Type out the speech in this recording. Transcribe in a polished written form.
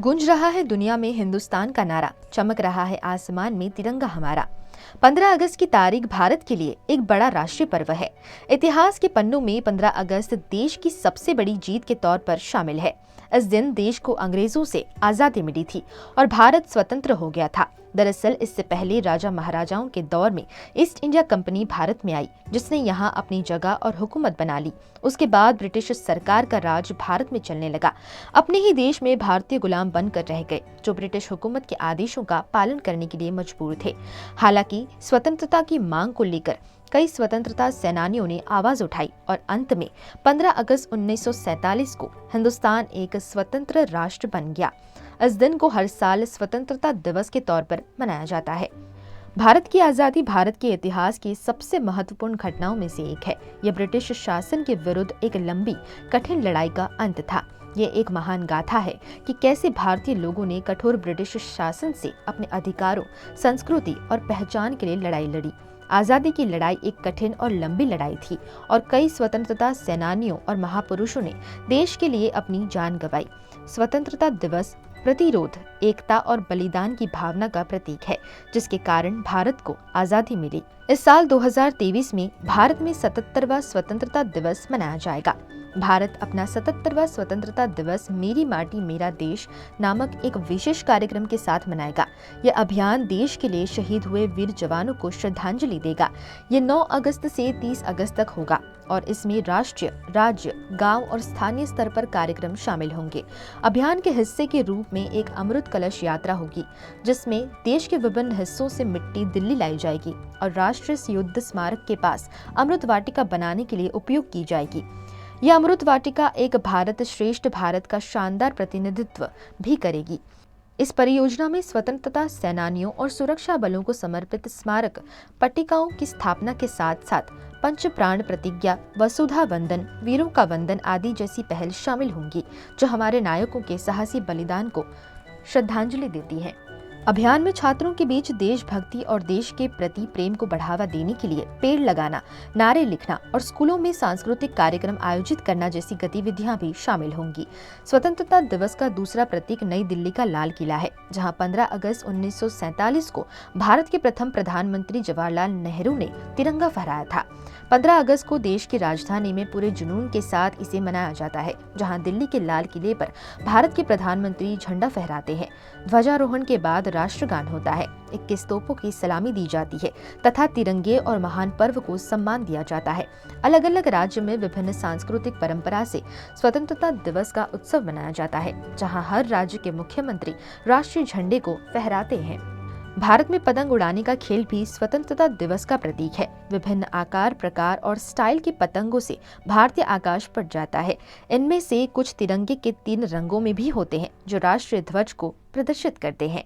गूंज रहा है दुनिया में हिंदुस्तान का नारा, चमक रहा है आसमान में तिरंगा हमारा। 15 अगस्त की तारीख भारत के लिए एक बड़ा राष्ट्रीय पर्व है। इतिहास के पन्नों में 15 अगस्त देश की सबसे बड़ी जीत के तौर पर शामिल है। इस दिन देश को अंग्रेजों से आजादी मिली थी और भारत स्वतंत्र हो गया था। दरअसल इससे पहले राजा महाराजाओं के दौर में ईस्ट इंडिया कंपनी भारत में आई, जिसने यहाँ अपनी जगह और हुकूमत बना ली। उसके बाद ब्रिटिश सरकार का राज भारत में चलने लगा। अपने ही देश में भारतीय गुलाम बनकर रह गए, जो ब्रिटिश हुकूमत के आदेशों का पालन करने के लिए मजबूर थे। हालांकि स्वतंत्रता की मांग को लेकर कई स्वतंत्रता सेनानियों ने आवाज उठाई और अंत में 15 अगस्त 1947 को हिंदुस्तान एक स्वतंत्र राष्ट्र बन गया। इस दिन को हर साल स्वतंत्रता दिवस के तौर पर मनाया जाता है। भारत की आजादी भारत के इतिहास की सबसे महत्वपूर्ण घटनाओं में से एक है। यह ब्रिटिश शासन के विरुद्ध एक लंबी, कठिन लड़ाई का अंत था। ये एक महान गाथा है कि कैसे भारतीय लोगों ने कठोर ब्रिटिश शासन से अपने अधिकारों, संस्कृति और पहचान के लिए लड़ाई लड़ी। आजादी की लड़ाई एक कठिन और लंबी लड़ाई थी और कई स्वतंत्रता सेनानियों और महापुरुषों ने देश के लिए अपनी जान गंवाई। स्वतंत्रता दिवस प्रतिरोध, एकता और बलिदान की भावना का प्रतीक है, जिसके कारण भारत को आजादी मिली। इस साल 2023 में भारत में 77वां स्वतंत्रता दिवस मनाया जाएगा। भारत अपना 77वां स्वतंत्रता दिवस मेरी माटी मेरा देश नामक एक विशेष कार्यक्रम के साथ मनाएगा। यह अभियान देश के लिए शहीद हुए वीर जवानों को श्रद्धांजलि देगा। ये 9 अगस्त से 30 अगस्त तक होगा और इसमें राष्ट्रीय, राज्य, गांव और स्थानीय स्तर पर कार्यक्रम शामिल होंगे। अभियान के हिस्से के रूप में एक अमृत कलश यात्रा होगी, जिसमें देश के विभिन्न हिस्सों से मिट्टी दिल्ली लाई जाएगी और राष्ट्रीय युद्ध स्मारक के पास अमृत वाटिका बनाने के लिए उपयोग की जाएगी। यह अमृत वाटिका एक भारत श्रेष्ठ भारत का शानदार प्रतिनिधित्व भी करेगी। इस परियोजना में स्वतंत्रता सेनानियों और सुरक्षा बलों को समर्पित स्मारक पट्टिकाओं की स्थापना के साथ साथ पंच प्राण प्रतिज्ञा, वसुधा वंदन, वीरों का वंदन आदि जैसी पहल शामिल होंगी, जो हमारे नायकों के साहसी बलिदान को श्रद्धांजलि देती है। अभियान में छात्रों के बीच देशभक्ति और देश के प्रति प्रेम को बढ़ावा देने के लिए पेड़ लगाना, नारे लिखना और स्कूलों में सांस्कृतिक कार्यक्रम आयोजित करना जैसी गतिविधियां भी शामिल होंगी। स्वतंत्रता दिवस का दूसरा प्रतीक नई दिल्ली का लाल किला है, जहां 15 अगस्त 1947 को भारत के प्रथम प्रधानमंत्री जवाहरलाल नेहरू ने तिरंगा फहराया था। 15 अगस्त को देश की राजधानी में पूरे जुनून के साथ इसे मनाया जाता है, जहां दिल्ली के लाल किले पर भारत के प्रधानमंत्री झंडा फहराते हैं। ध्वजारोहण के बाद राष्ट्रगान होता है, 21 तोपों की सलामी दी जाती है तथा तिरंगे और महान पर्व को सम्मान दिया जाता है। अलग अलग राज्य में विभिन्न सांस्कृतिक परंपरा से स्वतंत्रता दिवस का उत्सव मनाया जाता है, जहां हर राज्य के मुख्यमंत्री राष्ट्रीय झंडे को फहराते हैं। भारत में पतंग उड़ाने का खेल भी स्वतंत्रता दिवस का प्रतीक है। विभिन्न आकार, प्रकार और स्टाइल के पतंगों से भारतीय आकाश पर जाता है। इनमें से कुछ तिरंगे के 3 रंगों में भी होते हैं, जो राष्ट्रीय ध्वज को प्रदर्शित करते हैं।